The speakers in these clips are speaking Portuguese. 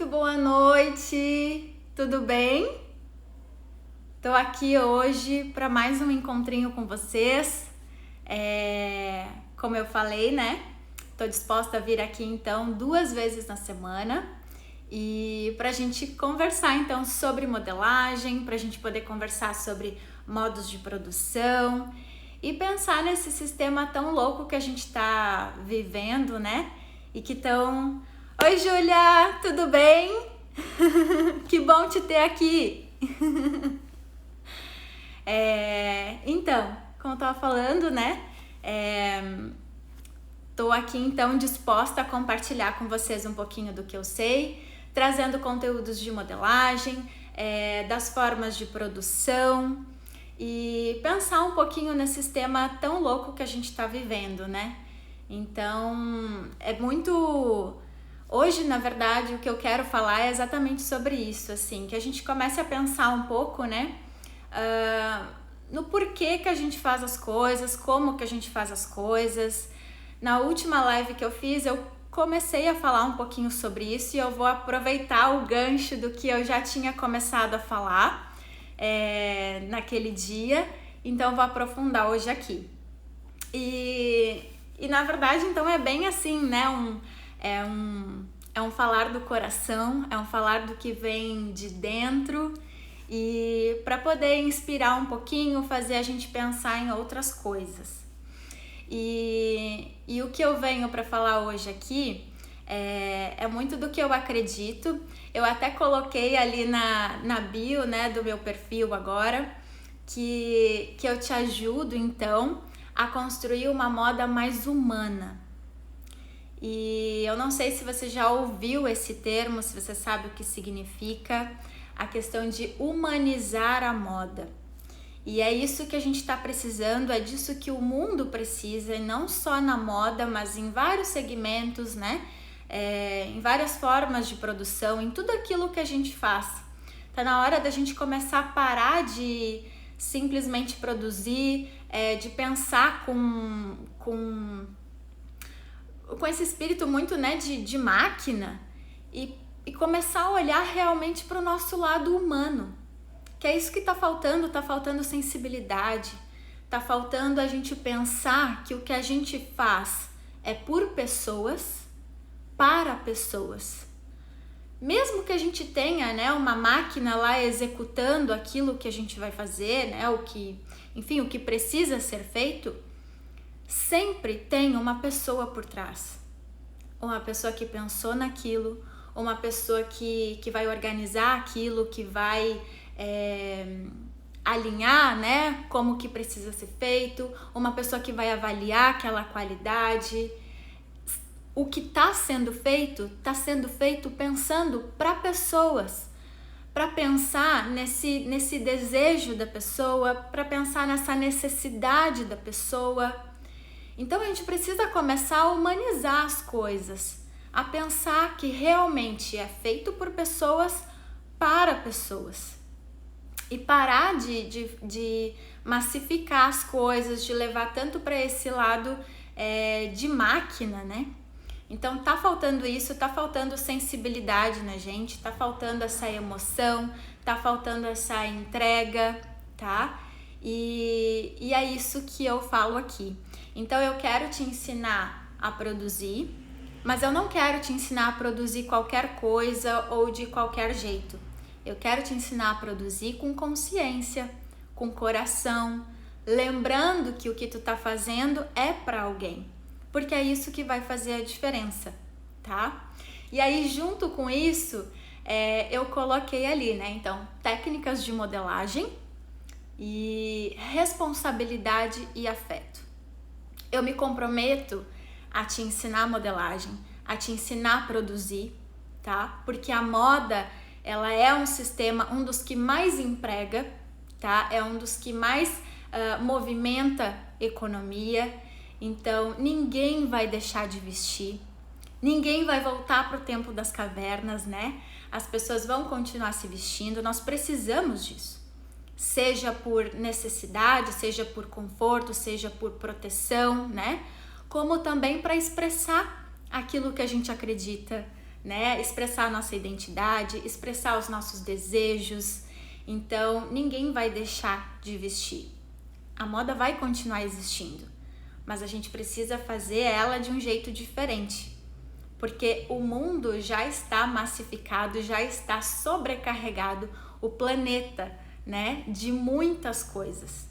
boa noite, tudo bem? Tô aqui hoje para mais um encontrinho com vocês. Como eu falei, né? Tô disposta a vir aqui então 2 vezes na semana e pra gente conversar então sobre modelagem, pra gente poder conversar sobre modos de produção e pensar nesse sistema tão louco que a gente tá vivendo, né? E que tão... Oi, Júlia, tudo bem? Que bom te ter aqui! Então, como eu tava falando, né? Tô aqui então disposta a compartilhar com vocês um pouquinho do que eu sei, trazendo conteúdos de modelagem, das formas de produção e pensar um pouquinho nesse sistema tão louco que a gente tá vivendo, né? Então, Hoje, na verdade, o que eu quero falar é exatamente sobre isso, assim, que a gente comece a pensar um pouco, né, no porquê que a gente faz as coisas, como que a gente faz as coisas. Na última live que eu fiz, eu comecei a falar um pouquinho sobre isso e eu vou aproveitar o gancho do que eu já tinha começado a falar naquele dia, então vou aprofundar hoje aqui. E na verdade, então, é bem assim, né, é um falar do coração, é um falar do que vem de dentro e para poder inspirar um pouquinho, fazer a gente pensar em outras coisas. E o que eu venho para falar hoje aqui é muito do que eu acredito. Eu até coloquei ali na bio, né, do meu perfil agora, que eu te ajudo então a construir uma moda mais humana. E eu não sei se você já ouviu esse termo, se você sabe o que significa, a questão de humanizar a moda. E é isso que a gente está precisando, é disso que o mundo precisa, e não só na moda, mas em vários segmentos, né? Em várias formas de produção, em tudo aquilo que a gente faz. Tá na hora da gente começar a parar de simplesmente produzir, de pensar com esse espírito muito, né, de máquina e começar a olhar realmente para o nosso lado humano, que é isso que tá faltando sensibilidade, tá faltando a gente pensar que o que a gente faz é por pessoas, para pessoas. Mesmo que a gente tenha, né, uma máquina lá executando aquilo que a gente vai fazer, né, o que precisa ser feito, sempre tem uma pessoa por trás. Uma pessoa que pensou naquilo, uma pessoa que vai organizar aquilo, que vai alinhar, né, como que precisa ser feito, uma pessoa que vai avaliar aquela qualidade. O que está sendo feito pensando para pessoas, para pensar nesse desejo da pessoa, para pensar nessa necessidade da pessoa. Então a gente precisa começar a humanizar as coisas, a pensar que realmente é feito por pessoas para pessoas. E parar de massificar as coisas, de levar tanto para esse lado de máquina, né? Então tá faltando isso, tá faltando sensibilidade na gente, tá faltando essa emoção, tá faltando essa entrega, tá? E é isso que eu falo aqui. Então eu quero te ensinar a produzir, mas eu não quero te ensinar a produzir qualquer coisa ou de qualquer jeito. Eu quero te ensinar a produzir com consciência, com coração, lembrando que o que tu tá fazendo é para alguém, porque é isso que vai fazer a diferença, tá? E aí, junto com isso, eu coloquei ali, né? Então, técnicas de modelagem e responsabilidade e afeto. Eu me comprometo a te ensinar modelagem, a te ensinar a produzir, tá? Porque a moda, ela é um sistema, um dos que mais emprega, tá? É um dos que mais movimenta economia. Então, ninguém vai deixar de vestir, ninguém vai voltar para o tempo das cavernas, né? As pessoas vão continuar se vestindo, nós precisamos disso. Seja por necessidade, seja por conforto, seja por proteção, né? Como também para expressar aquilo que a gente acredita, né? Expressar a nossa identidade, expressar os nossos desejos. Então, ninguém vai deixar de vestir. A moda vai continuar existindo, mas a gente precisa fazer ela de um jeito diferente, porque o mundo já está massificado, já está sobrecarregado, o planeta, né, de muitas coisas.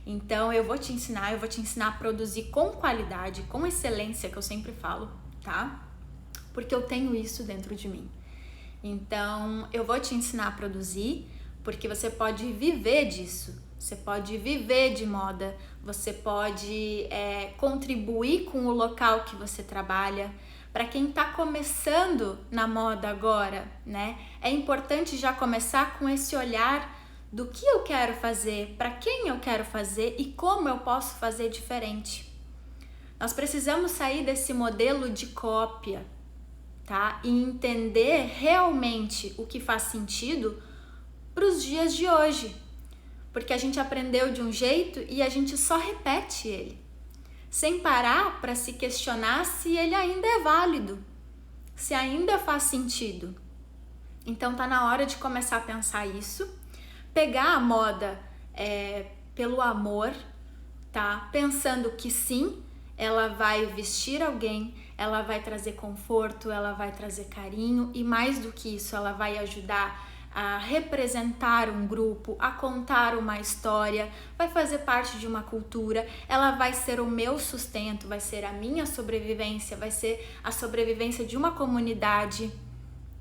Então, eu vou te ensinar a produzir com qualidade, com excelência, que eu sempre falo, tá? Porque eu tenho isso dentro de mim. Então, eu vou te ensinar a produzir, porque você pode viver disso. Você pode viver de moda, você pode contribuir com o local que você trabalha. Para quem está começando na moda agora, né? É importante já começar com esse olhar do que eu quero fazer, para quem eu quero fazer e como eu posso fazer diferente. Nós precisamos sair desse modelo de cópia, tá? E entender realmente o que faz sentido para os dias de hoje. Porque a gente aprendeu de um jeito e a gente só repete ele, sem parar para se questionar se ele ainda é válido, se ainda faz sentido. Então tá na hora de começar a pensar isso, pegar a moda pelo amor, tá? Pensando que sim, ela vai vestir alguém, ela vai trazer conforto, ela vai trazer carinho e mais do que isso, ela vai ajudar a representar um grupo, a contar uma história, vai fazer parte de uma cultura, ela vai ser o meu sustento, vai ser a minha sobrevivência, vai ser a sobrevivência de uma comunidade,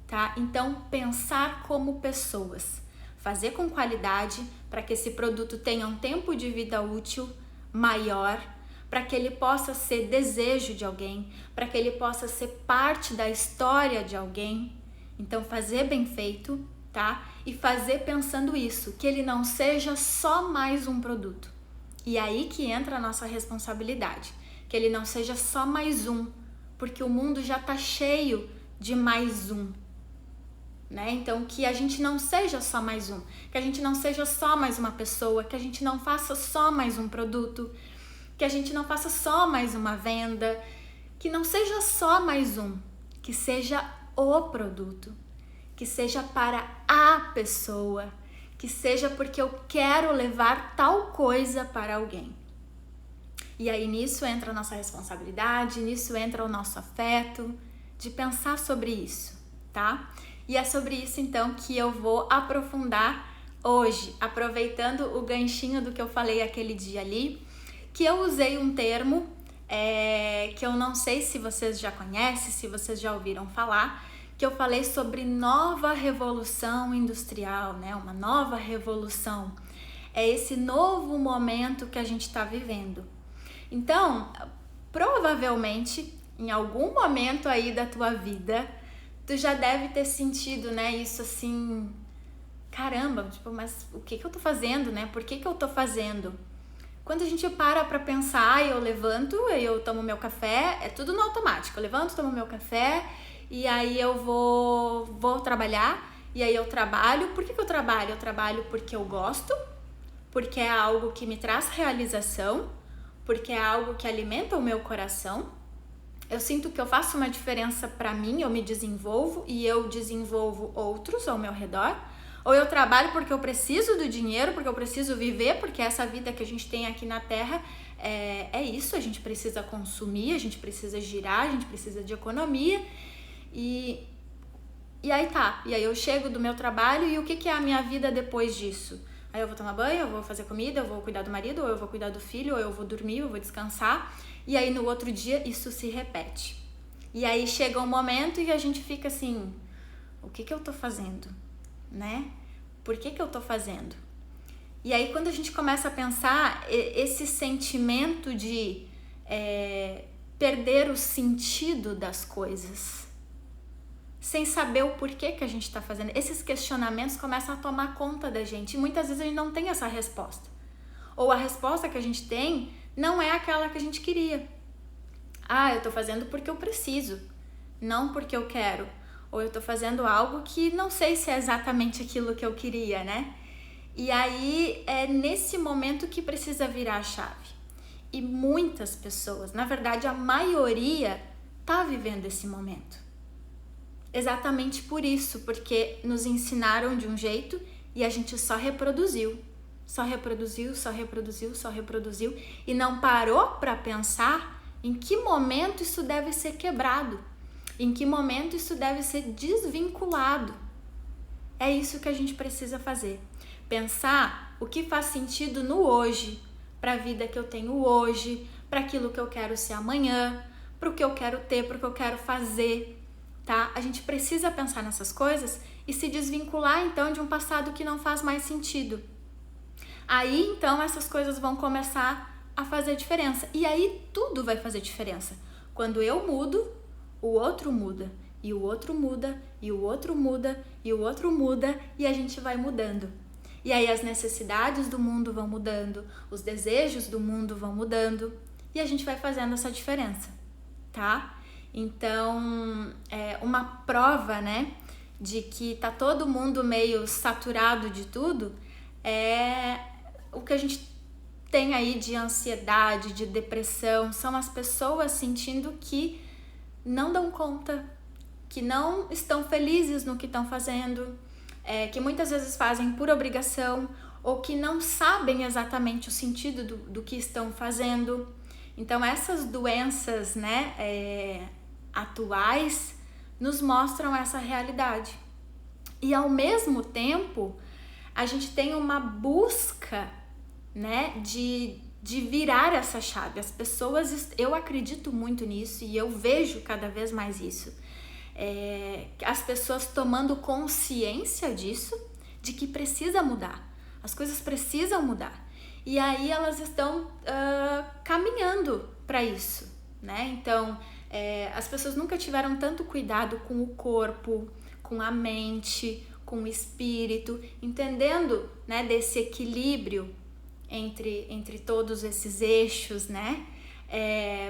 tá? Então, pensar como pessoas, fazer com qualidade para que esse produto tenha um tempo de vida útil maior, para que ele possa ser desejo de alguém, para que ele possa ser parte da história de alguém. Então, fazer bem feito, tá? E fazer pensando isso, que ele não seja só mais um produto. E aí que entra a nossa responsabilidade, que ele não seja só mais um, porque o mundo já tá cheio de mais um, né? Então, que a gente não seja só mais um, que a gente não seja só mais uma pessoa, que a gente não faça só mais um produto, que a gente não faça só mais uma venda, que não seja só mais um, que seja o produto, que seja para a pessoa, que seja porque eu quero levar tal coisa para alguém. E aí nisso entra a nossa responsabilidade, nisso entra o nosso afeto, de pensar sobre isso, tá? E é sobre isso então que eu vou aprofundar hoje, aproveitando o ganchinho do que eu falei aquele dia ali, que eu usei um termo que eu não sei se vocês já conhecem, se vocês já ouviram falar, que eu falei sobre nova revolução industrial, né? Uma nova revolução. É esse novo momento que a gente está vivendo. Então, provavelmente, em algum momento aí da tua vida, tu já deve ter sentido, né? Isso assim, caramba, tipo, mas o que eu tô fazendo, né? Por que eu tô fazendo? Quando a gente para pensar, eu levanto, eu tomo meu café, é tudo no automático. Eu levanto, tomo meu café, e aí eu vou trabalhar, e aí eu trabalho. Por que eu trabalho? Eu trabalho porque eu gosto, porque é algo que me traz realização, porque é algo que alimenta o meu coração. Eu sinto que eu faço uma diferença para mim, eu me desenvolvo e eu desenvolvo outros ao meu redor. Ou eu trabalho porque eu preciso do dinheiro, porque eu preciso viver, porque essa vida que a gente tem aqui na Terra é isso, a gente precisa consumir, a gente precisa girar, a gente precisa de economia. E aí tá, e aí eu chego do meu trabalho e o que é a minha vida depois disso? Aí eu vou tomar banho, eu vou fazer comida, eu vou cuidar do marido, ou eu vou cuidar do filho, ou eu vou dormir, eu vou descansar. E aí no outro dia isso se repete. E aí chega um momento e a gente fica assim, o que eu tô fazendo? Né? Por que eu tô fazendo? E aí quando a gente começa a pensar esse sentimento de perder o sentido das coisas, sem saber o porquê que a gente está fazendo, esses questionamentos começam a tomar conta da gente e muitas vezes a gente não tem essa resposta, ou a resposta que a gente tem não é aquela que a gente queria. Eu tô fazendo porque eu preciso, não porque eu quero, ou eu tô fazendo algo que não sei se é exatamente aquilo que eu queria, né? E aí é nesse momento que precisa virar a chave. E muitas pessoas, na verdade a maioria, tá vivendo esse momento. exatamente por isso, porque nos ensinaram de um jeito e a gente só reproduziu. Só reproduziu, só reproduziu, só reproduziu e não parou para pensar em que momento isso deve ser quebrado, em que momento isso deve ser desvinculado. É isso que a gente precisa fazer. Pensar o que faz sentido no hoje, para a vida que eu tenho hoje, para aquilo que eu quero ser amanhã, para o que eu quero ter, para o que eu quero fazer, tá? A gente precisa pensar nessas coisas e se desvincular então de um passado que não faz mais sentido. Aí então essas coisas vão começar a fazer diferença. E aí tudo vai fazer diferença. Quando eu mudo, o outro muda. E o outro muda, e o outro muda, e o outro muda, e a gente vai mudando. E aí as necessidades do mundo vão mudando, os desejos do mundo vão mudando, e a gente vai fazendo essa diferença, tá? Então, uma prova, né, de que tá todo mundo meio saturado de tudo, é o que a gente tem aí de ansiedade, de depressão, são as pessoas sentindo que não dão conta, que não estão felizes no que estão fazendo, que muitas vezes fazem por obrigação ou que não sabem exatamente o sentido do que estão fazendo. Então essas doenças, né, atuais nos mostram essa realidade. E ao mesmo tempo, a gente tem uma busca, né, de virar essa chave. As pessoas, eu acredito muito nisso e eu vejo cada vez mais isso. As pessoas tomando consciência disso, de que precisa mudar. As coisas precisam mudar. E aí elas estão caminhando para isso, né? Então, as pessoas nunca tiveram tanto cuidado com o corpo, com a mente, com o espírito, entendendo, né, desse equilíbrio entre todos esses eixos, né?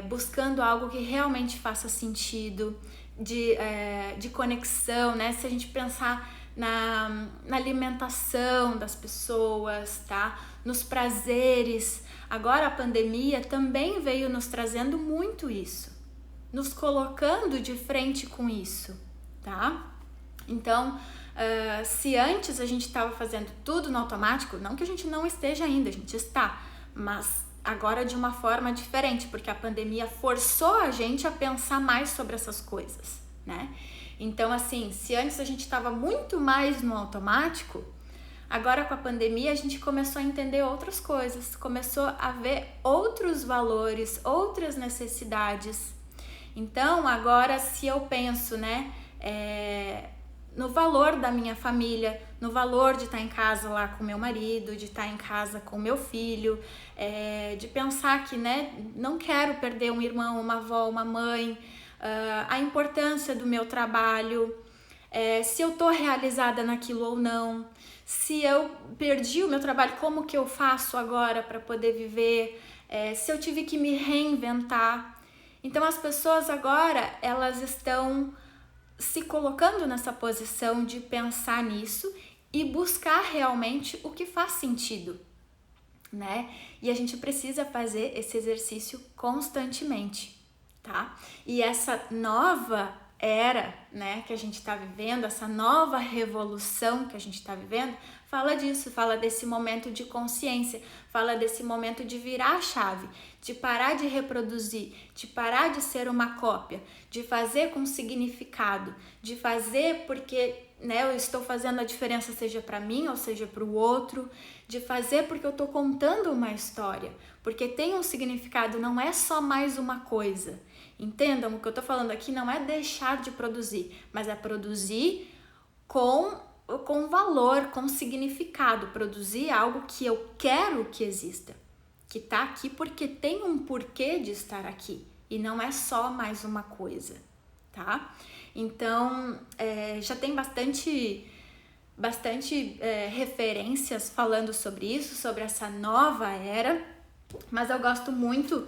Buscando algo que realmente faça sentido, de conexão, né? Se a gente pensar na alimentação das pessoas, tá? Nos prazeres. Agora a pandemia também veio nos trazendo muito isso, nos colocando de frente com isso, tá? Então, se antes a gente estava fazendo tudo no automático, não que a gente não esteja ainda, a gente está, mas agora de uma forma diferente, porque a pandemia forçou a gente a pensar mais sobre essas coisas, né? Então, assim, se antes a gente estava muito mais no automático, agora com a pandemia a gente começou a entender outras coisas, começou a ver outros valores, outras necessidades. Então, agora se eu penso, né, no valor da minha família, no valor de estar em casa lá com meu marido, de estar em casa com meu filho, de pensar que, né, não quero perder um irmão, uma avó, uma mãe, a importância do meu trabalho, se eu tô realizada naquilo ou não, se eu perdi o meu trabalho, como que eu faço agora para poder viver, se eu tive que me reinventar. Então as pessoas agora, elas estão se colocando nessa posição de pensar nisso e buscar realmente o que faz sentido, né? E a gente precisa fazer esse exercício constantemente, tá? E essa nova era, né, que a gente está vivendo, essa nova revolução que a gente está vivendo, fala disso, fala desse momento de consciência, fala desse momento de virar a chave, de parar de reproduzir, de parar de ser uma cópia, de fazer com significado, de fazer porque, né, eu estou fazendo a diferença, seja para mim ou seja para o outro, de fazer porque eu estou contando uma história, porque tem um significado, não é só mais uma coisa. Entendam, o que eu tô falando aqui não é deixar de produzir, mas é produzir com valor, com significado, produzir algo que eu quero que exista, que tá aqui porque tem um porquê de estar aqui e não é só mais uma coisa, tá? Então, já tem bastante referências falando sobre isso, sobre essa nova era, mas eu gosto muito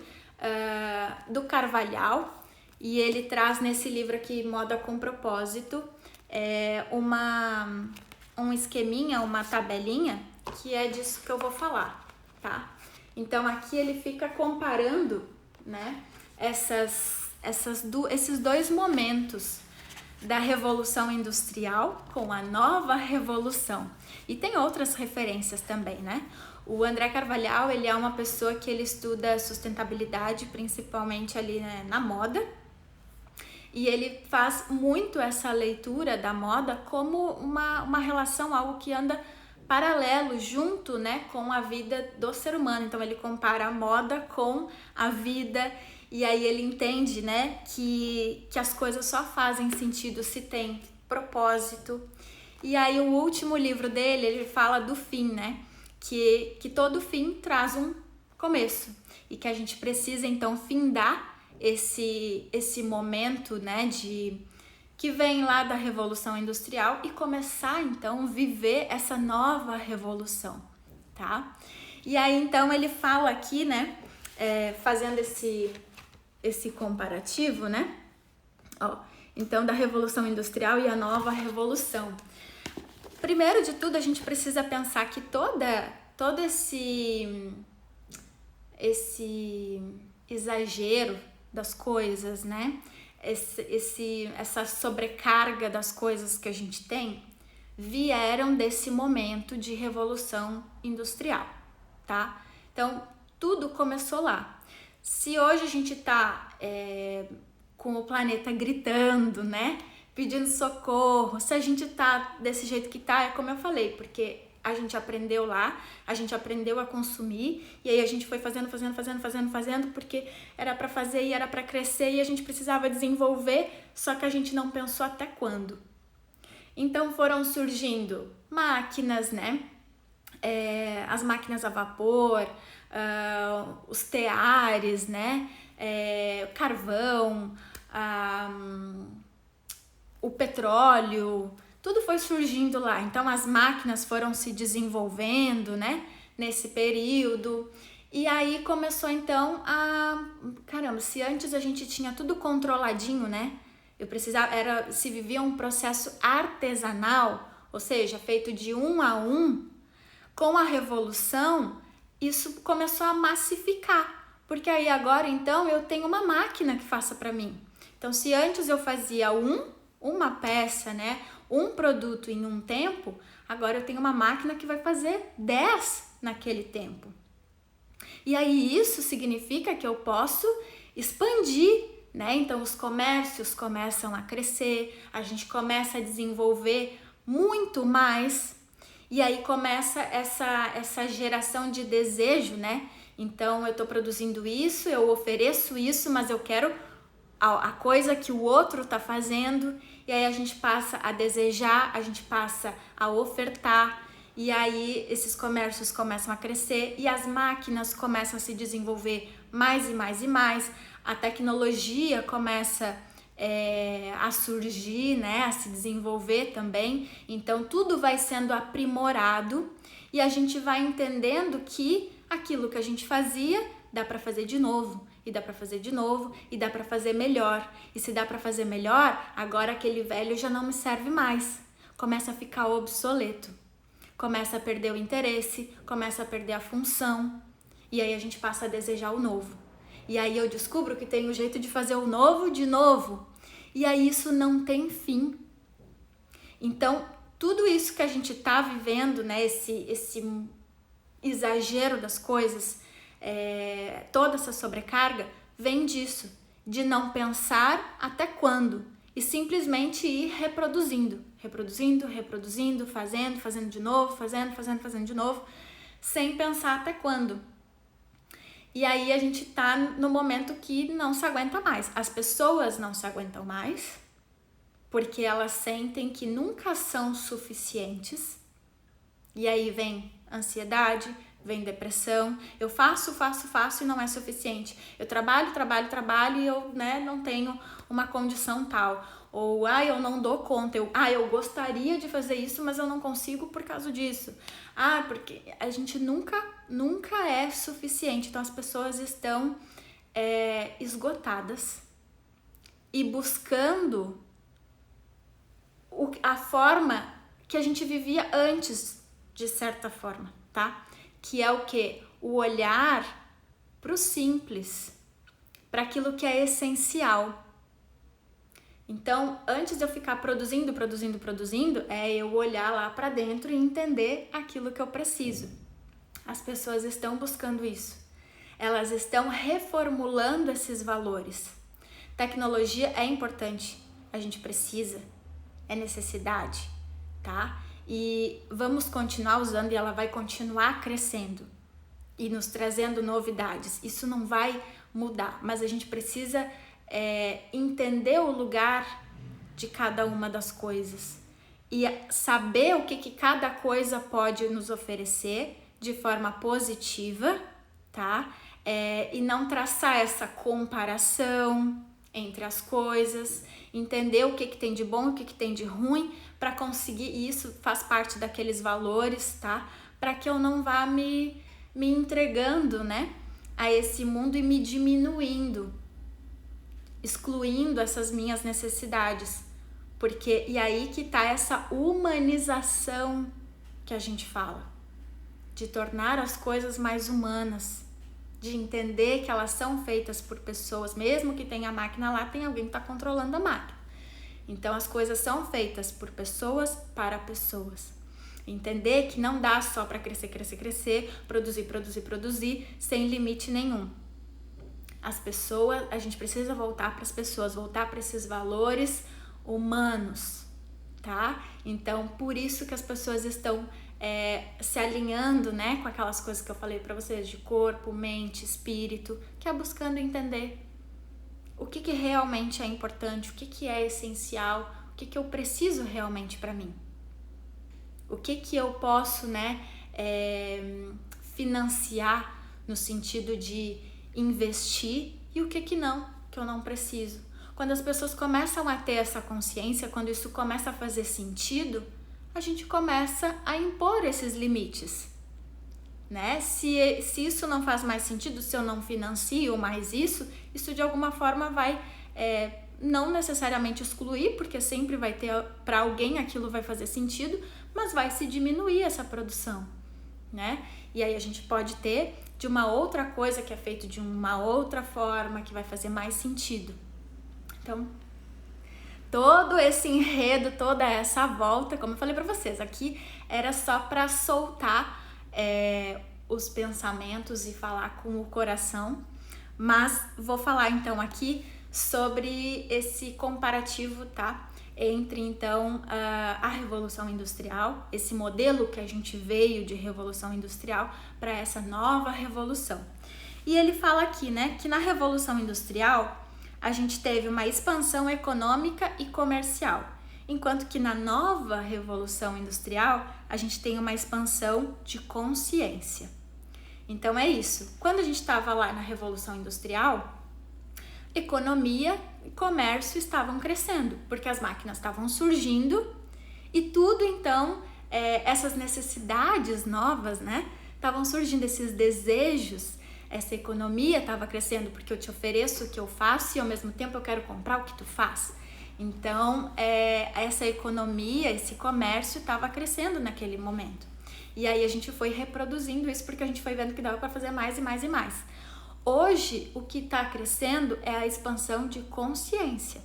do Carvalhal, e ele traz nesse livro aqui, Moda com Propósito, um esqueminha, uma tabelinha, que é disso que eu vou falar, tá? Então aqui ele fica comparando, né, esses dois momentos da Revolução Industrial com a Nova Revolução. E tem outras referências também, né? O André Carvalhal, ele é uma pessoa que ele estuda sustentabilidade, principalmente ali, né, na moda. E ele faz muito essa leitura da moda como uma relação, algo que anda paralelo, junto, né, com a vida do ser humano. Então ele compara a moda com a vida, e aí ele entende, né, que as coisas só fazem sentido se tem propósito. E aí o último livro dele, ele fala do fim, né, que todo fim traz um começo, e que a gente precisa então findar esse momento, né, que vem lá da Revolução Industrial e começar então viver essa nova revolução, tá? E aí então ele fala aqui, né, fazendo esse comparativo, né, ó, então da Revolução Industrial e a nova revolução. Primeiro de tudo, a gente precisa pensar que todo esse exagero das coisas, né? Essa sobrecarga das coisas que a gente tem vieram desse momento de revolução industrial, tá? Então, tudo começou lá. Se hoje a gente tá com o planeta gritando, né? Pedindo socorro, se a gente tá desse jeito que tá, é como eu falei, porque a gente aprendeu lá, a gente aprendeu a consumir, e aí a gente foi fazendo, porque era para fazer e era para crescer, e a gente precisava desenvolver, só que a gente não pensou até quando. Então foram surgindo máquinas, né? As máquinas a vapor, os teares, né? Carvão, o petróleo, tudo foi surgindo lá. Então as máquinas foram se desenvolvendo, né, nesse período. E aí começou então caramba, se antes a gente tinha tudo controladinho, né? Se vivia um processo artesanal, ou seja, feito de um a um. Com a revolução, isso começou a massificar, porque aí agora então eu tenho uma máquina que faça para mim. Então se antes eu fazia uma peça, né, um produto em um tempo, agora eu tenho uma máquina que vai fazer 10 naquele tempo. E aí isso significa que eu posso expandir, né? Então os comércios começam a crescer, a gente começa a desenvolver muito mais, e aí começa essa geração de desejo, né? Então eu tô produzindo isso, eu ofereço isso, mas eu quero a coisa que o outro tá fazendo, e aí a gente passa a desejar, a gente passa a ofertar, e aí esses comércios começam a crescer e as máquinas começam a se desenvolver mais e mais e mais, a tecnologia começa a surgir, né, a se desenvolver também, então tudo vai sendo aprimorado e a gente vai entendendo que aquilo que a gente fazia dá para fazer de novo. E dá para fazer de novo, e dá para fazer melhor. E se dá para fazer melhor, agora aquele velho já não me serve mais. Começa a ficar obsoleto. Começa a perder o interesse, começa a perder a função. E aí a gente passa a desejar o novo. E aí eu descubro que tem um jeito de fazer o novo de novo. E aí isso não tem fim. Então, tudo isso que a gente tá vivendo, né, esse exagero das coisas, toda essa sobrecarga vem disso, de não pensar até quando e simplesmente ir reproduzindo, fazendo de novo, fazendo de novo, sem pensar até quando. E aí a gente tá no momento que não se aguenta mais. As pessoas não se aguentam mais, porque elas sentem que nunca são suficientes. E aí vem ansiedade, vem depressão. Eu faço e não é suficiente. Eu trabalho e eu, né, não tenho uma condição tal. Ou, eu não dou conta. Eu gostaria de fazer isso, mas eu não consigo por causa disso. Porque a gente nunca é suficiente. Então as pessoas estão esgotadas e buscando a forma que a gente vivia antes, de certa forma, tá? Que é o quê? O olhar para o simples, para aquilo que é essencial. Então, antes de eu ficar produzindo, é eu olhar lá para dentro e entender aquilo que eu preciso. As pessoas estão buscando isso. Elas estão reformulando esses valores. Tecnologia é importante, a gente precisa, é necessidade, tá? E vamos continuar usando e ela vai continuar crescendo e nos trazendo novidades. Isso não vai mudar, mas a gente precisa entender o lugar de cada uma das coisas e saber o que cada coisa pode nos oferecer de forma positiva, tá? E não traçar essa comparação entre as coisas, entender o que tem de bom e o que tem de ruim para conseguir, e isso faz parte daqueles valores, tá? Para que eu não vá me entregando, né, a esse mundo e me diminuindo, excluindo essas minhas necessidades. Porque, e aí que tá essa humanização que a gente fala, de tornar as coisas mais humanas, de entender que elas são feitas por pessoas, mesmo que tenha a máquina lá, tem alguém que tá controlando a máquina. Então as coisas são feitas por pessoas para pessoas. Entender que não dá só para crescer, produzir, sem limite nenhum. As pessoas, a gente precisa voltar para as pessoas, voltar para esses valores humanos, tá? Então, por isso que as pessoas estão se alinhando, né, com aquelas coisas que eu falei para vocês, de corpo, mente, espírito, que é buscando entender o que realmente é importante, o que é essencial, o que eu preciso realmente para mim. O que eu posso, né, financiar no sentido de investir e o que não, que eu não preciso. Quando as pessoas começam a ter essa consciência, quando isso começa a fazer sentido, a gente começa a impor esses limites, né? Se isso não faz mais sentido, se eu não financio mais isso de alguma forma vai não necessariamente excluir, porque sempre vai ter, para alguém aquilo vai fazer sentido, mas vai se diminuir essa produção, né? E aí a gente pode ter de uma outra coisa que é feito de uma outra forma, que vai fazer mais sentido. Então, todo esse enredo, toda essa volta, como eu falei para vocês, aqui era só para soltar os pensamentos e falar com o coração, mas vou falar então aqui sobre esse comparativo, tá? Entre então a Revolução Industrial, esse modelo que a gente veio de Revolução Industrial para essa nova revolução. E ele fala aqui, né, que na Revolução Industrial a gente teve uma expansão econômica e comercial, enquanto que na nova Revolução Industrial a gente tem uma expansão de consciência. Então é isso. Quando a gente estava lá na Revolução Industrial, economia e comércio estavam crescendo, porque as máquinas estavam surgindo e tudo então, essas necessidades novas, né, estavam surgindo, esses desejos, essa economia estava crescendo porque eu te ofereço o que eu faço e ao mesmo tempo eu quero comprar o que tu faz. Então, essa economia, esse comércio estava crescendo naquele momento. E aí a gente foi reproduzindo isso porque a gente foi vendo que dava para fazer mais e mais e mais. Hoje, o que está crescendo é a expansão de consciência,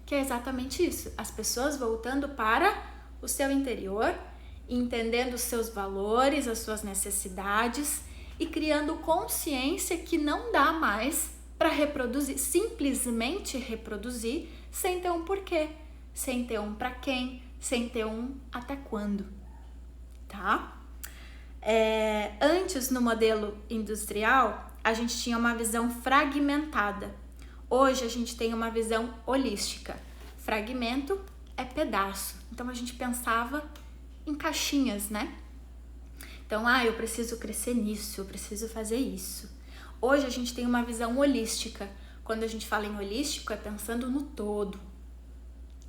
que é exatamente isso. As pessoas voltando para o seu interior, entendendo os seus valores, as suas necessidades e criando consciência que não dá mais para reproduzir, simplesmente reproduzir, sem ter um porquê, sem ter um para quem, sem ter um até quando, tá? Antes, no modelo industrial, a gente tinha uma visão fragmentada. Hoje a gente tem uma visão holística. Fragmento é pedaço. Então a gente pensava em caixinhas, né? Então, eu preciso crescer nisso, eu preciso fazer isso. Hoje a gente tem uma visão holística. Quando a gente fala em holístico, é pensando no todo.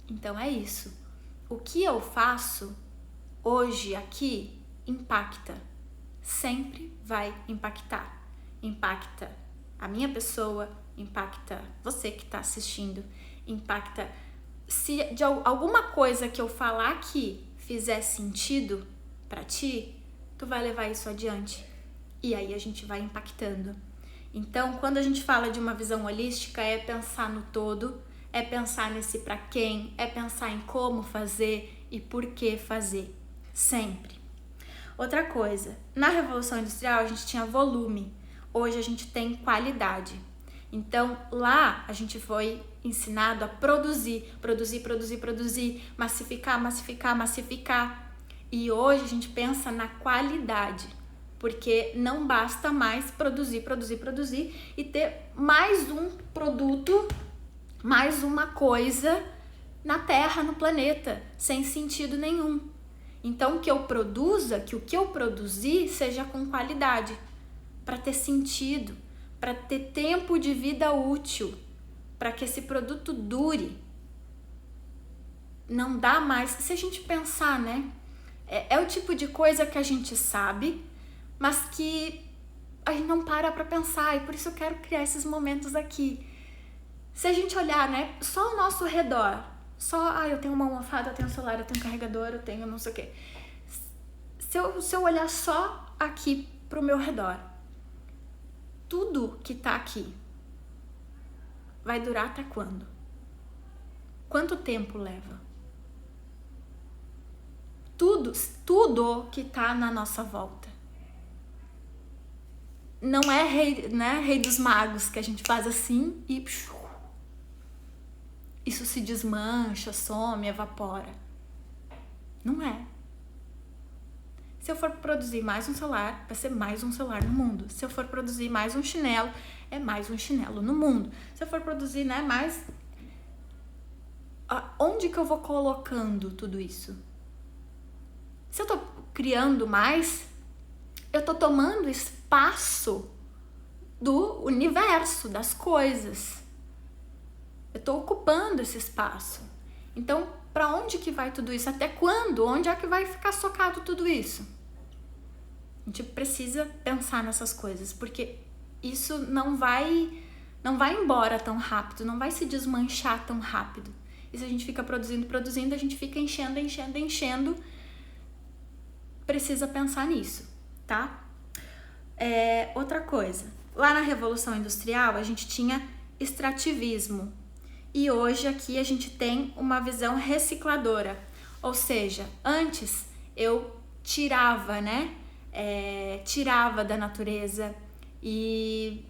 Então é isso. O que eu faço hoje aqui impacta. Sempre vai impactar. Impacta a minha pessoa, impacta você que está assistindo, impacta se de alguma coisa que eu falar aqui fizer sentido para ti, tu vai levar isso adiante e aí a gente vai impactando. Então, quando a gente fala de uma visão holística, é pensar no todo, é pensar nesse para quem, é pensar em como fazer e por que fazer, sempre. Outra coisa, na Revolução Industrial a gente tinha volume, hoje a gente tem qualidade. Então lá a gente foi ensinado a produzir, massificar. E hoje a gente pensa na qualidade, porque não basta mais produzir e ter mais um produto, mais uma coisa na Terra, no planeta, sem sentido nenhum. Então que o que eu produzir seja com qualidade, para ter sentido, para ter tempo de vida útil, para que esse produto dure. Não dá mais, se a gente pensar, né? É o tipo de coisa que a gente sabe, mas que a gente não para pensar, e por isso eu quero criar esses momentos aqui. Se a gente olhar, né, só ao nosso redor, eu tenho uma almofada, eu tenho um celular, eu tenho um carregador, eu tenho não sei o quê. Se eu olhar só aqui pro meu redor, tudo que tá aqui vai durar até quando? Quanto tempo leva? Tudo que tá na nossa volta. Não é rei dos magos que a gente faz assim e isso se desmancha, some, evapora. Não é. Se eu for produzir mais um celular, vai ser mais um celular no mundo. Se eu for produzir mais um chinelo, é mais um chinelo no mundo. Se eu for produzir, né, mais... Onde que eu vou colocando tudo isso? Se eu tô criando mais, eu tô tomando espaço do universo, das coisas. Eu tô ocupando esse espaço. Então, para onde que vai tudo isso? Até quando? Onde é que vai ficar socado tudo isso? A gente precisa pensar nessas coisas, porque isso não vai embora tão rápido, não vai se desmanchar tão rápido. E se a gente fica produzindo, a gente fica enchendo. Precisa pensar nisso, tá? Outra coisa, lá na Revolução Industrial a gente tinha extrativismo e hoje aqui a gente tem uma visão recicladora, ou seja, antes eu tirava, né? Tirava da natureza e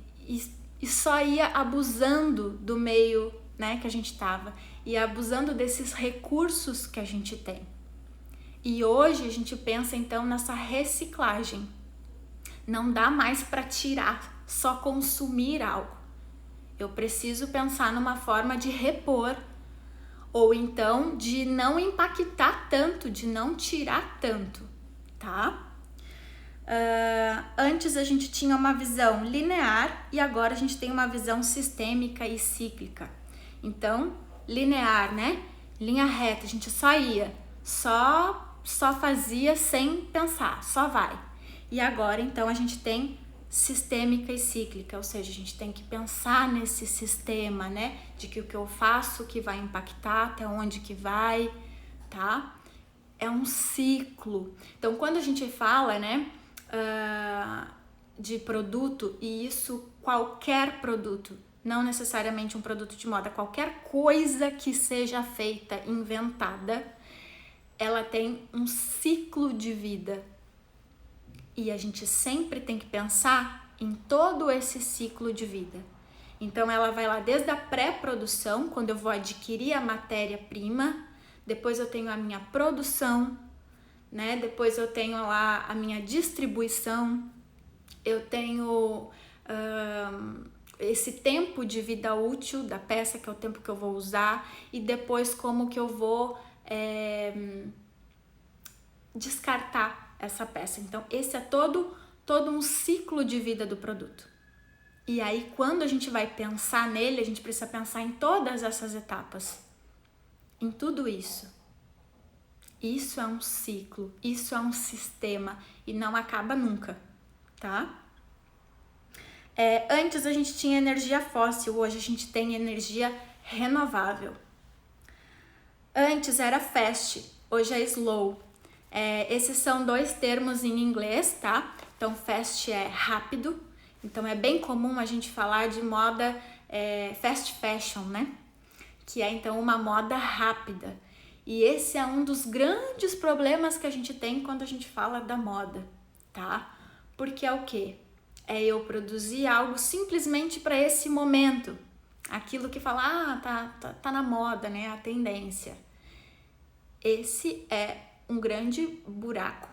só ia abusando do meio, né, que a gente tava, e abusando desses recursos que a gente tem. E hoje a gente pensa então nessa reciclagem. Não dá mais para tirar, só consumir algo. Eu preciso pensar numa forma de repor, ou então de não impactar tanto, de não tirar tanto, tá? Antes a gente tinha uma visão linear e agora a gente tem uma visão sistêmica e cíclica. Então, linear, né? Linha reta, a gente só ia, só fazia sem pensar, só vai. E agora, então, a gente tem sistêmica e cíclica, ou seja, a gente tem que pensar nesse sistema, né? De que o que eu faço que vai impactar, até onde que vai, tá? É um ciclo. Então, quando a gente fala, né, de produto, e isso qualquer produto, não necessariamente um produto de moda, qualquer coisa que seja feita, inventada, ela tem um ciclo de vida. E a gente sempre tem que pensar em todo esse ciclo de vida. Então ela vai lá desde a pré-produção, quando eu vou adquirir a matéria-prima, depois eu tenho a minha produção, né? Depois eu tenho lá a minha distribuição, eu tenho esse tempo de vida útil da peça, que é o tempo que eu vou usar, e depois como que eu vou descartar essa peça. Então esse é todo um ciclo de vida do produto. E aí quando a gente vai pensar nele, a gente precisa pensar em todas essas etapas, em tudo isso. Isso é um ciclo, isso é um sistema e não acaba nunca, tá? Antes a gente tinha energia fóssil, hoje a gente tem energia renovável. Antes era fast, hoje é slow. Esses são dois termos em inglês, tá? Então fast é rápido, então é bem comum a gente falar de moda fast fashion, né? que é então uma moda rápida. E esse é um dos grandes problemas que a gente tem quando a gente fala da moda, tá? Porque é o quê? É eu produzir algo simplesmente para esse momento. Aquilo que fala, tá na moda, né? A tendência. Esse é um grande buraco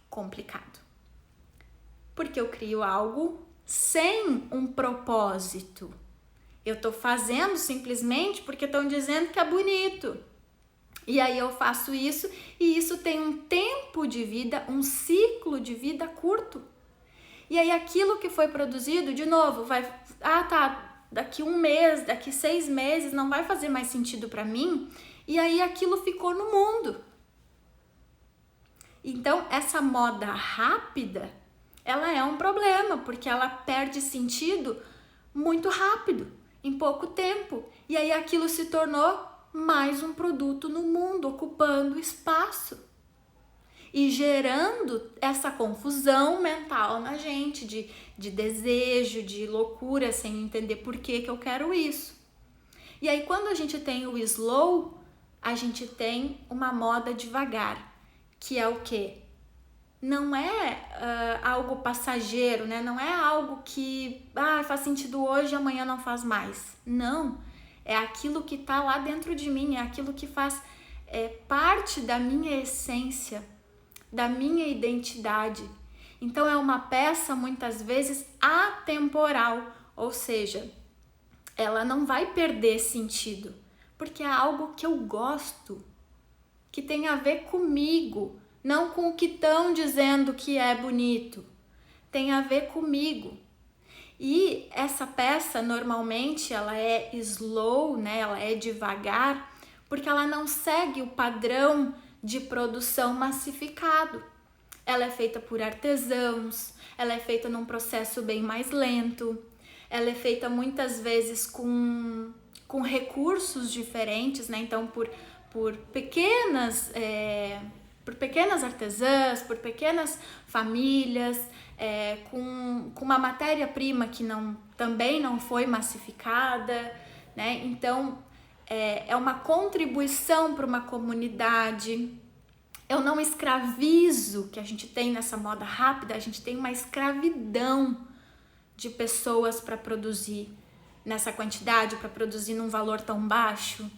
complicado. Porque eu crio algo sem um propósito. Eu tô fazendo simplesmente porque estão dizendo que é bonito. E aí eu faço isso e isso tem um tempo de vida, um ciclo de vida curto. E aí aquilo que foi produzido, de novo, daqui 1 mês, daqui 6 meses, não vai fazer mais sentido para mim. E aí aquilo ficou no mundo. Então essa moda rápida, ela é um problema, porque ela perde sentido muito rápido, em pouco tempo. E aí aquilo se tornou mais um produto no mundo, ocupando espaço e gerando essa confusão mental na gente, de desejo, de loucura, sem entender por que eu quero isso. E aí quando a gente tem o slow, a gente tem uma moda devagar, que é o quê? Não é algo passageiro, né? Não é algo que faz sentido hoje e amanhã não faz mais. Não. É aquilo que está lá dentro de mim, é aquilo que faz parte da minha essência, da minha identidade. Então é uma peça muitas vezes atemporal, ou seja, ela não vai perder sentido, porque é algo que eu gosto, que tem a ver comigo, não com o que estão dizendo que é bonito, tem a ver comigo. E essa peça, normalmente, ela é slow, né? Ela é devagar, porque ela não segue o padrão de produção massificado. Ela é feita por artesãos, ela é feita num processo bem mais lento, ela é feita muitas vezes com recursos diferentes, né? Então, por pequenas artesãs, por pequenas famílias, com uma matéria-prima que também não foi massificada, né? Então, é uma contribuição para uma comunidade. Eu não escravizo, que a gente tem nessa moda rápida, a gente tem uma escravidão de pessoas para produzir nessa quantidade, para produzir num valor tão baixo.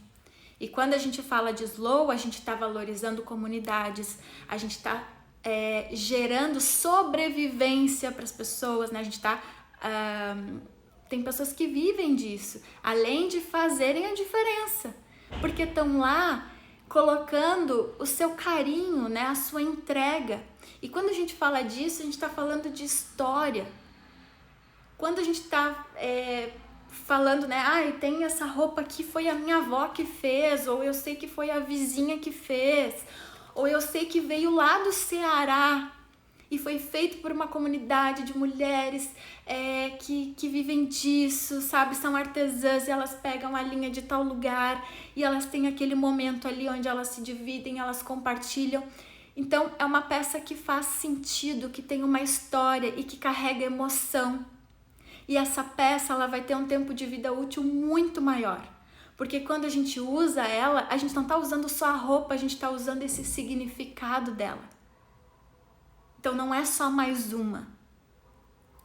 E quando a gente fala de slow, a gente está valorizando comunidades, a gente está gerando sobrevivência para as pessoas, né? A gente tem pessoas que vivem disso, além de fazerem a diferença, porque estão lá colocando o seu carinho, né? A sua entrega. E quando a gente fala disso, a gente está falando de história. Quando a gente está falando, né? Tem essa roupa que foi a minha avó que fez, ou eu sei que foi a vizinha que fez, ou eu sei que veio lá do Ceará e foi feito por uma comunidade de mulheres que vivem disso, sabe? São artesãs e elas pegam a linha de tal lugar e elas têm aquele momento ali onde elas se dividem, elas compartilham. Então, é uma peça que faz sentido, que tem uma história e que carrega emoção. E essa peça, ela vai ter um tempo de vida útil muito maior. Porque quando a gente usa ela, a gente não está usando só a roupa, a gente está usando esse significado dela. Então não é só mais uma.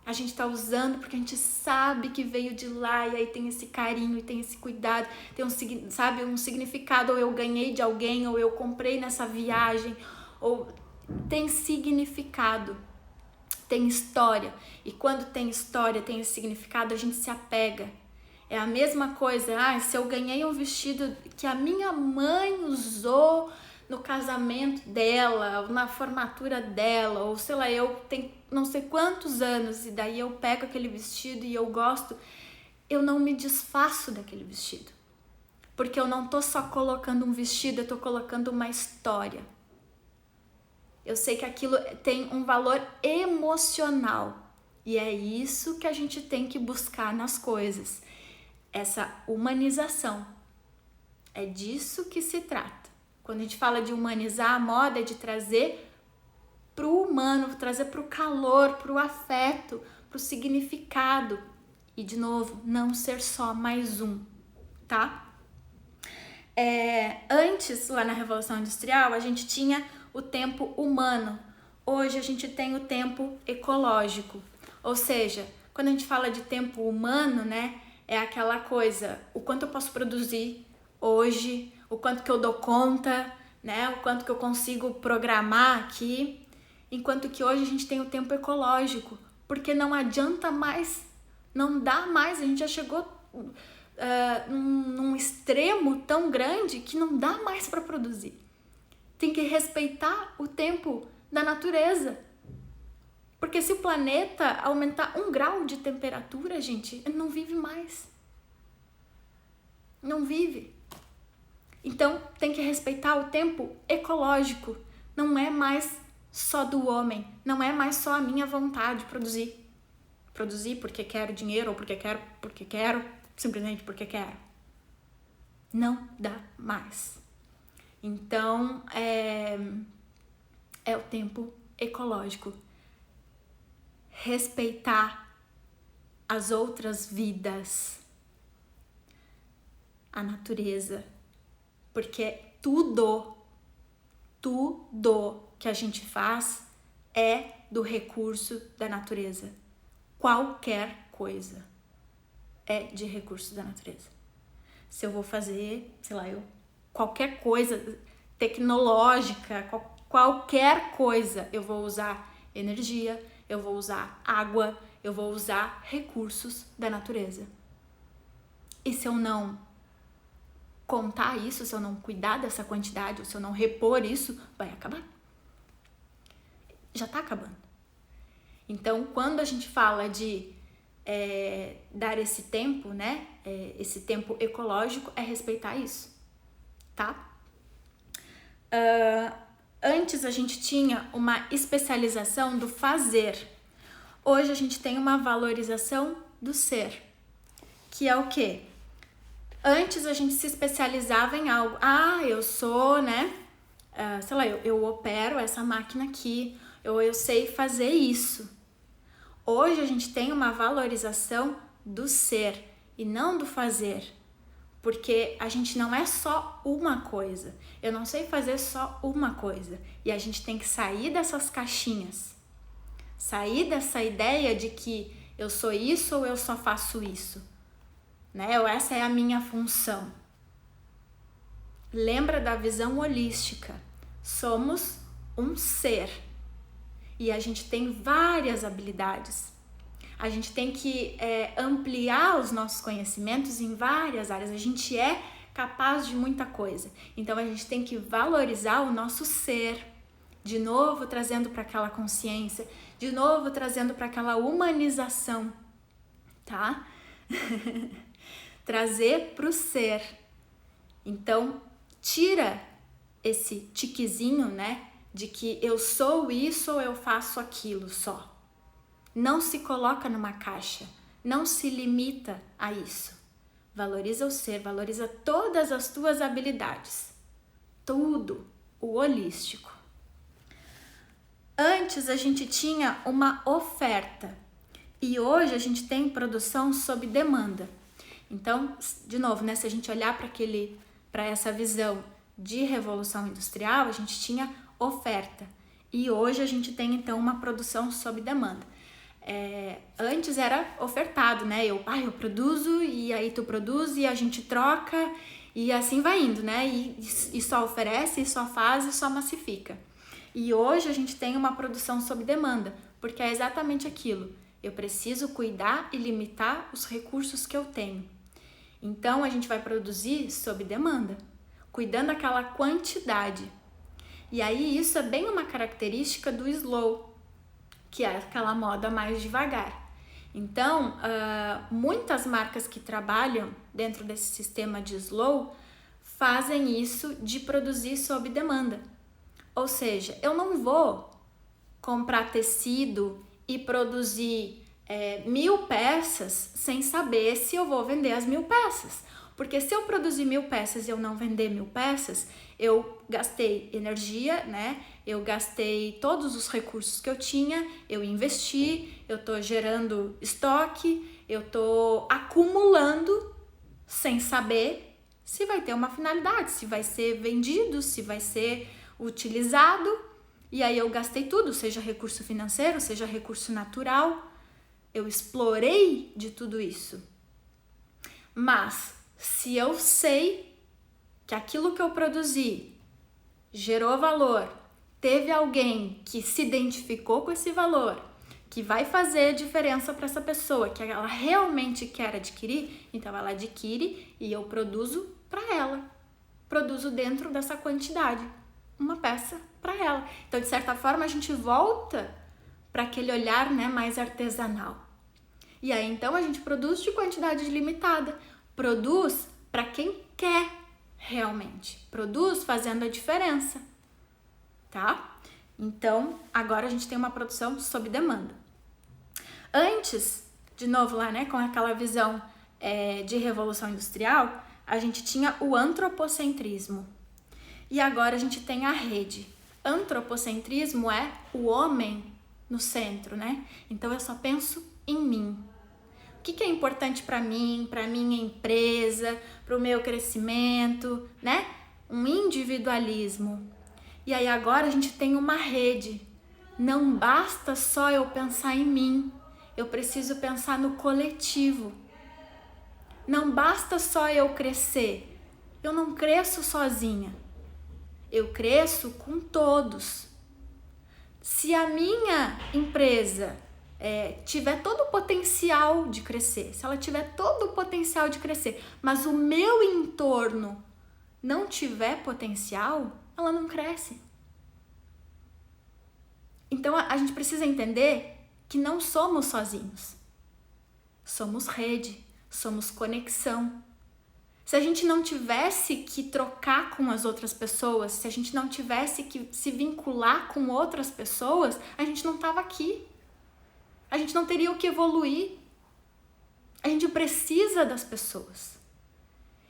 A gente está usando porque a gente sabe que veio de lá e aí tem esse carinho e tem esse cuidado, tem um significado, ou eu ganhei de alguém, ou eu comprei nessa viagem, ou tem significado, tem história. E quando tem história, tem esse significado, a gente se apega. É a mesma coisa, se eu ganhei um vestido que a minha mãe usou no casamento dela, na formatura dela, ou sei lá, eu tenho não sei quantos anos, e daí eu pego aquele vestido e eu gosto, eu não me desfaço daquele vestido. Porque eu não tô só colocando um vestido, eu tô colocando uma história. Eu sei que aquilo tem um valor emocional. E é isso que a gente tem que buscar nas coisas. Essa humanização. É disso que se trata. Quando a gente fala de humanizar a moda, é de trazer para o humano, trazer para o calor, para o afeto, para o significado. E, de novo, não ser só mais um. tá? Antes, lá na Revolução Industrial, a gente tinha o tempo humano. Hoje a gente tem o tempo ecológico. Ou seja, quando a gente fala de tempo humano, né, é aquela coisa, o quanto eu posso produzir hoje, o quanto que eu dou conta, né, o quanto que eu consigo programar aqui, enquanto que hoje a gente tem o tempo ecológico, porque não adianta mais, não dá mais, a gente já chegou num extremo tão grande que não dá mais para produzir. Tem que respeitar o tempo da natureza. Porque se o planeta aumentar 1 grau de temperatura, gente, ele não vive mais. Não vive. Então, tem que respeitar o tempo ecológico. Não é mais só do homem. Não é mais só a minha vontade de produzir. Produzir porque quero dinheiro ou porque quero, simplesmente porque quero. Não dá mais. Então, é o tempo ecológico. Respeitar as outras vidas, a natureza, porque tudo que a gente faz é do recurso da natureza. Qualquer coisa é de recurso da natureza. Se eu vou fazer, sei lá, qualquer coisa tecnológica, qualquer coisa, eu vou usar energia, eu vou usar água, eu vou usar recursos da natureza. E se eu não contar isso, se eu não cuidar dessa quantidade, ou se eu não repor isso, vai acabar. Já tá acabando. Então, quando a gente fala de dar esse tempo, né? Esse tempo ecológico, é respeitar isso, tá? Antes a gente tinha uma especialização do fazer. Hoje a gente tem uma valorização do ser. Que é o quê? Antes a gente se especializava em algo. Eu sou, né? Sei lá, eu opero essa máquina aqui. Eu sei fazer isso. Hoje a gente tem uma valorização do ser e não do fazer. Porque a gente não é só uma coisa. Eu não sei fazer só uma coisa. E a gente tem que sair dessas caixinhas. Sair dessa ideia de que eu sou isso ou eu só faço isso. Né? Ou essa é a minha função. Lembra da visão holística. Somos um ser. E a gente tem várias habilidades. A gente tem que ampliar os nossos conhecimentos em várias áreas. A gente é capaz de muita coisa. Então, a gente tem que valorizar o nosso ser. De novo, trazendo para aquela consciência. De novo, trazendo para aquela humanização. Tá? Trazer para o ser. Então, tira esse tiquezinho, né? De que eu sou isso ou eu faço aquilo só. Não se coloca numa caixa, não se limita a isso. Valoriza o ser, valoriza todas as tuas habilidades. Tudo, o holístico. Antes a gente tinha uma oferta e hoje a gente tem produção sob demanda. Então, de novo, né, se a gente olhar para essa visão de revolução industrial, a gente tinha oferta. E hoje a gente tem, então, uma produção sob demanda. Antes era ofertado, né? Eu produzo e aí tu produz e a gente troca e assim vai indo, né? E só oferece, e só faz, e só massifica. E hoje a gente tem uma produção sob demanda, porque é exatamente aquilo. Eu preciso cuidar e limitar os recursos que eu tenho. Então, a gente vai produzir sob demanda, cuidando daquela quantidade. E aí, isso é bem uma característica do slow, que é aquela moda mais devagar. Então, muitas marcas que trabalham dentro desse sistema de slow fazem isso de produzir sob demanda. Ou seja, eu não vou comprar tecido e produzir 1000 peças sem saber se eu vou vender as 1000 peças. Porque se eu produzir 1000 peças e eu não vender 1000 peças, eu gastei energia, né? Eu gastei todos os recursos que eu tinha, eu investi, eu tô gerando estoque, eu tô acumulando sem saber se vai ter uma finalidade, se vai ser vendido, se vai ser utilizado. E aí eu gastei tudo, seja recurso financeiro, seja recurso natural. Eu explorei de tudo isso. Mas se eu sei que aquilo que eu produzi gerou valor, teve alguém que se identificou com esse valor, que vai fazer diferença para essa pessoa, que ela realmente quer adquirir, então ela adquire e eu produzo para ela. Produzo dentro dessa quantidade, uma peça para ela. Então, de certa forma, a gente volta para aquele olhar, né, mais artesanal. E aí, então, a gente produz de quantidade limitada. Produz para quem quer realmente. Produz fazendo a diferença, tá? Então, agora a gente tem uma produção sob demanda. Antes, de novo lá, né, com aquela visão de revolução industrial, a gente tinha o antropocentrismo. E agora a gente tem a rede. Antropocentrismo é o homem no centro, né? Então eu só penso em mim. O que é importante para mim, para minha empresa, para o meu crescimento, né? Um individualismo. E aí agora a gente tem uma rede. Não basta só eu pensar em mim, eu preciso pensar no coletivo. Não basta só eu crescer. Eu não cresço sozinha. Eu cresço com todos. Se a minha empresa tiver todo o potencial de crescer, se ela tiver todo o potencial de crescer, mas o meu entorno não tiver potencial, ela não cresce. Então a gente precisa entender que não somos sozinhos. Somos rede, somos conexão. Se a gente não tivesse que trocar com as outras pessoas, se a gente não tivesse que se vincular com outras pessoas, a gente não estava aqui. A gente não teria o que evoluir. A gente precisa das pessoas.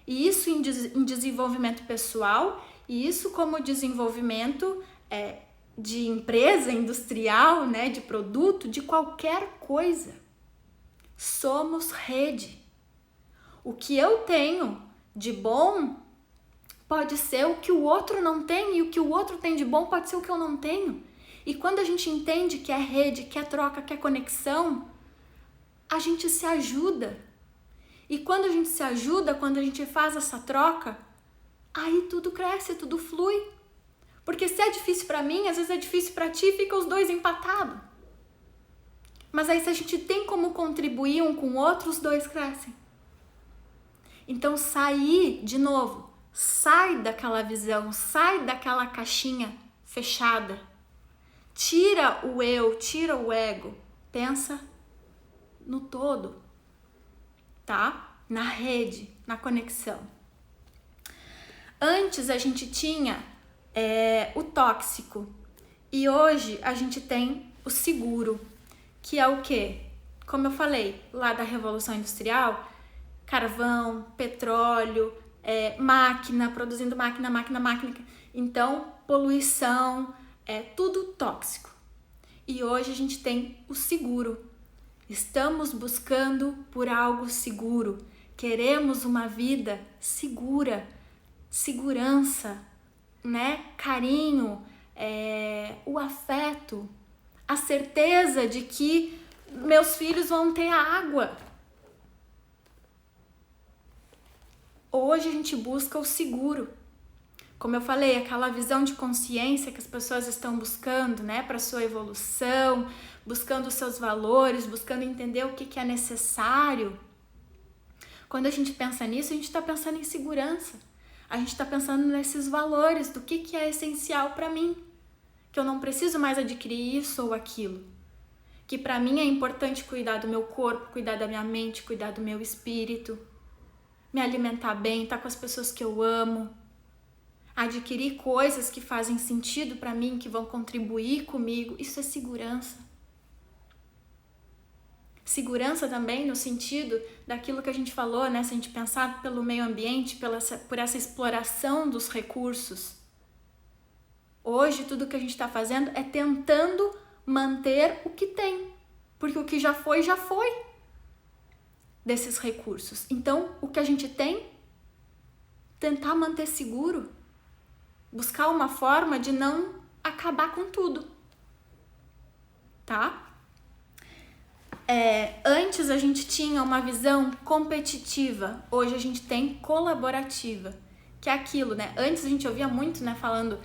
E isso em desenvolvimento pessoal, e isso como desenvolvimento de empresa industrial, né, de produto, de qualquer coisa. Somos rede. O que eu tenho de bom pode ser o que o outro não tem, e o que o outro tem de bom pode ser o que eu não tenho. E quando a gente entende que é rede, que é troca, que é conexão, a gente se ajuda. E quando a gente se ajuda, quando a gente faz essa troca, aí tudo cresce, tudo flui. Porque se é difícil para mim, às vezes é difícil para ti, fica os dois empatados. Mas aí se a gente tem como contribuir um com o outro, os dois crescem. Então de novo, sai daquela visão, sai daquela caixinha fechada. Tira o eu, tira o ego, pensa no todo, tá? Na rede, na conexão. Antes a gente tinha o tóxico e hoje a gente tem o seguro, que é o quê? Como eu falei, lá da Revolução Industrial, carvão, petróleo, máquina, produzindo máquina. Então, poluição, tudo tóxico. E hoje a gente tem o seguro. Estamos buscando por algo seguro. Queremos uma vida segura, segurança, né? Carinho, o afeto, a certeza de que meus filhos vão ter água. Hoje a gente busca o seguro. Como eu falei, aquela visão de consciência que as pessoas estão buscando, né, para sua evolução, buscando os seus valores, buscando entender o que é necessário. Quando a gente pensa nisso, a gente está pensando em segurança. A gente está pensando nesses valores, do que é essencial para mim. Que eu não preciso mais adquirir isso ou aquilo. Que para mim é importante cuidar do meu corpo, cuidar da minha mente, cuidar do meu espírito. Me alimentar bem, estar com as pessoas que eu amo, adquirir coisas que fazem sentido para mim, que vão contribuir comigo, isso é segurança. Segurança também no sentido daquilo que a gente falou, né? Se a gente pensar pelo meio ambiente, por essa exploração dos recursos. Hoje tudo que a gente está fazendo é tentando manter o que tem, porque o que já foi, já foi. desses recursos. Então, o que a gente tem? Tentar manter seguro, buscar uma forma de não acabar com tudo, tá? Antes a gente tinha uma visão competitiva, hoje a gente tem colaborativa, que é aquilo, né? Antes a gente ouvia muito, né, falando,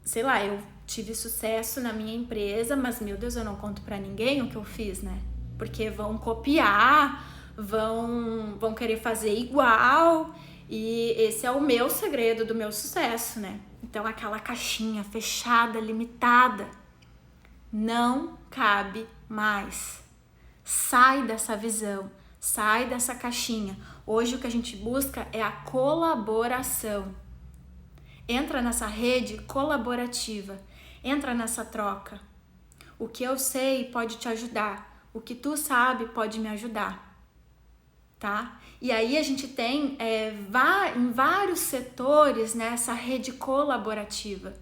sei lá, eu tive sucesso na minha empresa, mas meu Deus, eu não conto pra ninguém o que eu fiz, né? Porque vão copiar, vão querer fazer igual, e esse é o meu segredo do meu sucesso, né? Então aquela caixinha fechada, limitada, não cabe mais. Sai dessa visão, sai dessa caixinha. Hoje o que a gente busca é a colaboração. Entra nessa rede colaborativa, entra nessa troca. O que eu sei pode te ajudar, o que tu sabe pode me ajudar, tá? E aí a gente tem em vários setores, né, essa rede colaborativa.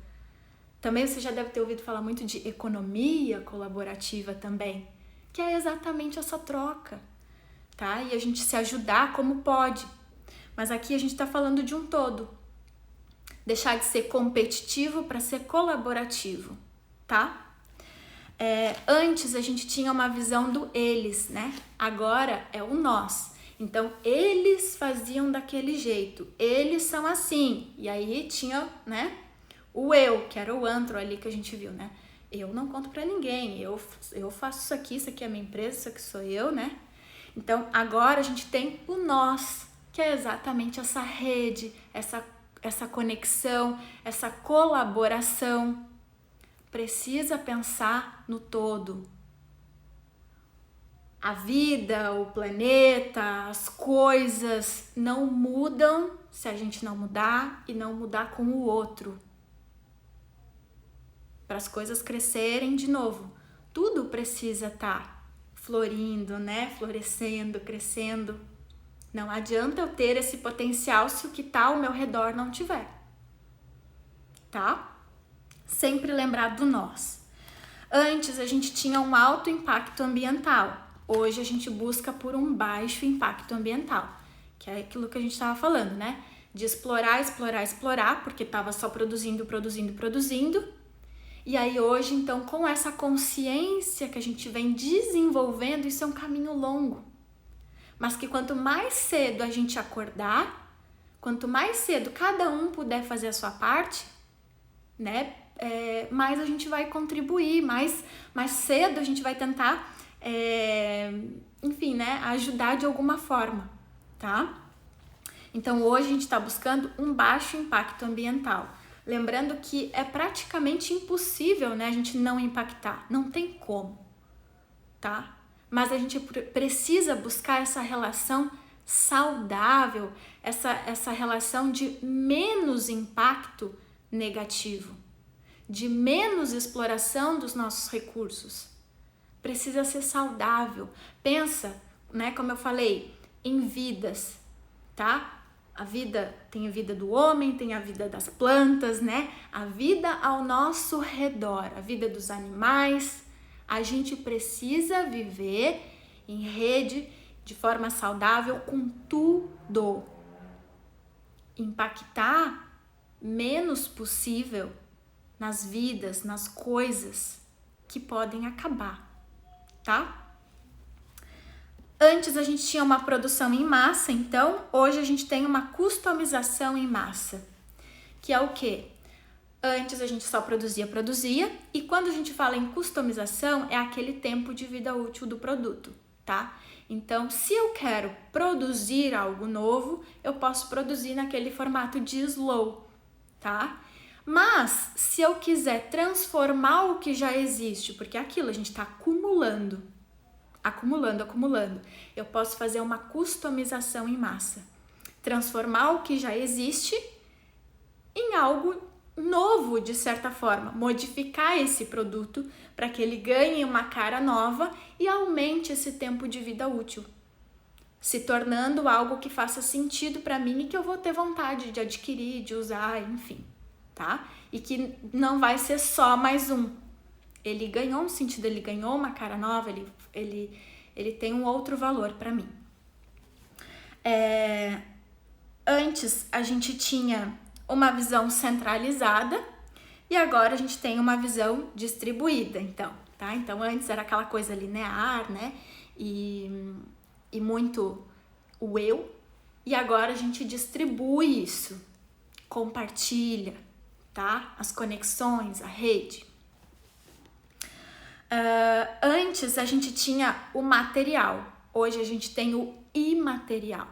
Também você já deve ter ouvido falar muito de economia colaborativa também, que é exatamente essa troca, tá? E a gente se ajudar como pode. Mas aqui a gente está falando de um todo. Deixar de ser competitivo para ser colaborativo, tá? Antes a gente tinha uma visão do eles, né? Agora é o nós. Então, eles faziam daquele jeito, eles são assim. E aí tinha, né, o eu, que era o antro ali que a gente viu, né? Eu não conto pra ninguém, eu faço isso aqui é a minha empresa, isso aqui sou eu, né? Então, agora a gente tem o nós, que é exatamente essa rede, essa conexão, essa colaboração. Precisa pensar no todo. A vida, o planeta, as coisas não mudam se a gente não mudar e não mudar com o outro. Para as coisas crescerem de novo, tudo precisa estar florindo, né? Florescendo, crescendo. Não adianta eu ter esse potencial se o que está ao meu redor não tiver, tá? Sempre lembrar do nós. Antes a gente tinha um alto impacto ambiental. Hoje a gente busca por um baixo impacto ambiental, que é aquilo que a gente estava falando, né? De explorar, porque estava só produzindo. E aí hoje, então, com essa consciência que a gente vem desenvolvendo, isso é um caminho longo. Mas que quanto mais cedo a gente acordar, quanto mais cedo cada um puder fazer a sua parte, né? Mais a gente vai contribuir, mais cedo a gente vai tentar, enfim, né, ajudar de alguma forma, tá? Então hoje a gente está buscando um baixo impacto ambiental. Lembrando que é praticamente impossível, né, a gente não impactar, não tem como, tá? Mas a gente precisa buscar essa relação saudável, essa relação de menos impacto negativo, de menos exploração dos nossos recursos. Precisa ser saudável. Pensa, né, como eu falei, em vidas, tá? A vida tem a vida do homem, tem a vida das plantas, né? A vida ao nosso redor, a vida dos animais. A gente precisa viver em rede de forma saudável com tudo. Impactar menos possível nas vidas, nas coisas que podem acabar, tá? Antes a gente tinha uma produção em massa, então hoje a gente tem uma customização em massa, que é o quê? Antes a gente só produzia, e quando a gente fala em customização é aquele tempo de vida útil do produto, tá? Então, se eu quero produzir algo novo, eu posso produzir naquele formato de slow, tá? Mas, se eu quiser transformar o que já existe, porque é aquilo, a gente está acumulando, eu posso fazer uma customização em massa. Transformar o que já existe em algo novo, de certa forma. Modificar esse produto para que ele ganhe uma cara nova e aumente esse tempo de vida útil, se tornando algo que faça sentido para mim e que eu vou ter vontade de adquirir, de usar, enfim, tá? E que não vai ser só mais um. Ele ganhou um sentido, ele ganhou uma cara nova, ele tem um outro valor para mim. Antes a gente tinha uma visão centralizada e agora a gente tem uma visão distribuída, então, tá? Então antes era aquela coisa linear, né? E muito o eu, e agora a gente distribui isso, compartilha, tá? As conexões, a rede. Antes a gente tinha o material, hoje a gente tem o imaterial,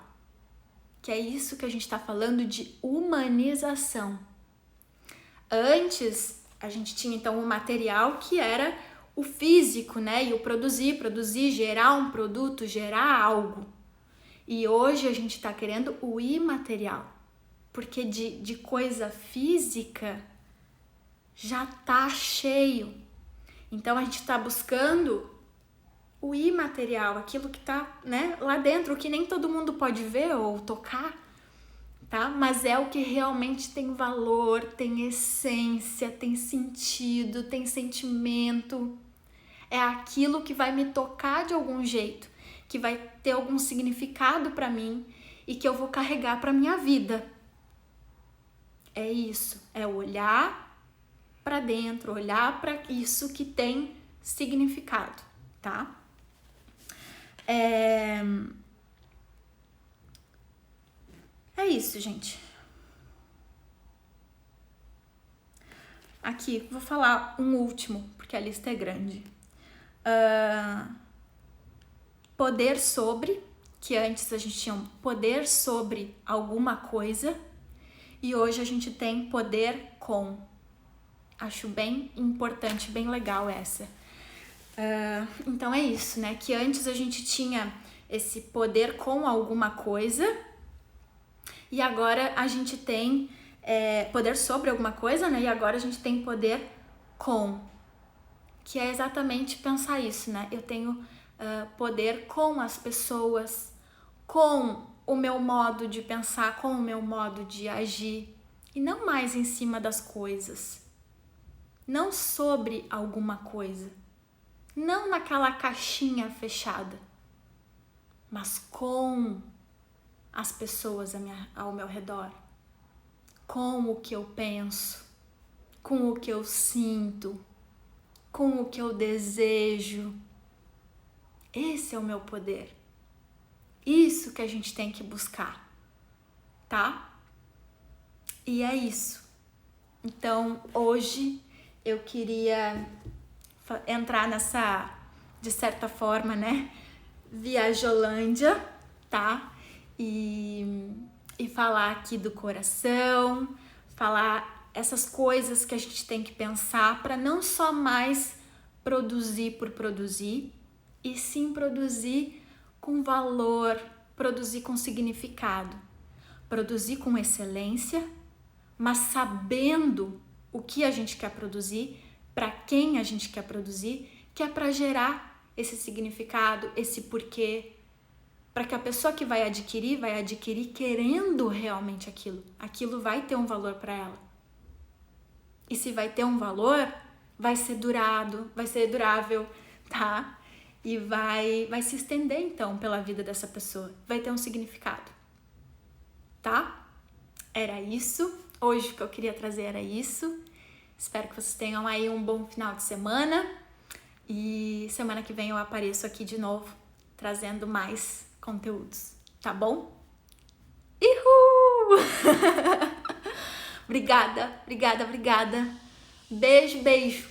que é isso que a gente está falando de humanização. Antes a gente tinha então o material, que era o físico, né? E o produzir, gerar um produto, gerar algo. E hoje a gente está querendo o imaterial, porque de coisa física já tá cheio. Então a gente está buscando o imaterial, aquilo que tá, né, lá dentro, que nem todo mundo pode ver ou tocar, tá? Mas é o que realmente tem valor, tem essência, tem sentido, tem sentimento. É aquilo que vai me tocar de algum jeito, que vai ter algum significado para mim e que eu vou carregar para minha vida. É isso, é olhar para dentro, olhar para isso que tem significado, tá? É isso, gente. Aqui, vou falar um último, porque a lista é grande. Poder sobre, que antes a gente tinha um poder sobre alguma coisa e hoje a gente tem poder com. Acho bem importante, bem legal essa. Então é isso, né? Que antes a gente tinha esse poder com alguma coisa e agora a gente tem poder sobre alguma coisa, né? E agora a gente tem poder com, que é exatamente pensar isso, né? Eu tenho poder com as pessoas, com o meu modo de pensar, com o meu modo de agir e não mais em cima das coisas, não sobre alguma coisa, não naquela caixinha fechada, mas com as pessoas ao meu redor, com o que eu penso, com o que eu sinto, com o que eu desejo. Esse é o meu poder. Isso que a gente tem que buscar, tá? E é isso. Então, hoje eu queria entrar nessa, de certa forma, né, Viajolândia, tá? E falar aqui do coração, falar essas coisas que a gente tem que pensar para não só mais produzir por produzir, e sim produzir com valor, produzir com significado, produzir com excelência, mas sabendo o que a gente quer produzir, para quem a gente quer produzir, que é para gerar esse significado, esse porquê, para que a pessoa que vai adquirir querendo realmente aquilo vai ter um valor para ela. E se vai ter um valor, vai ser durável, tá? E vai se estender então pela vida dessa pessoa, vai ter um significado, tá? Era isso, hoje o que eu queria trazer era isso. Espero que vocês tenham aí um bom final de semana e semana que vem eu apareço aqui de novo trazendo mais conteúdos, tá bom? Uhul! Obrigada. Beijo.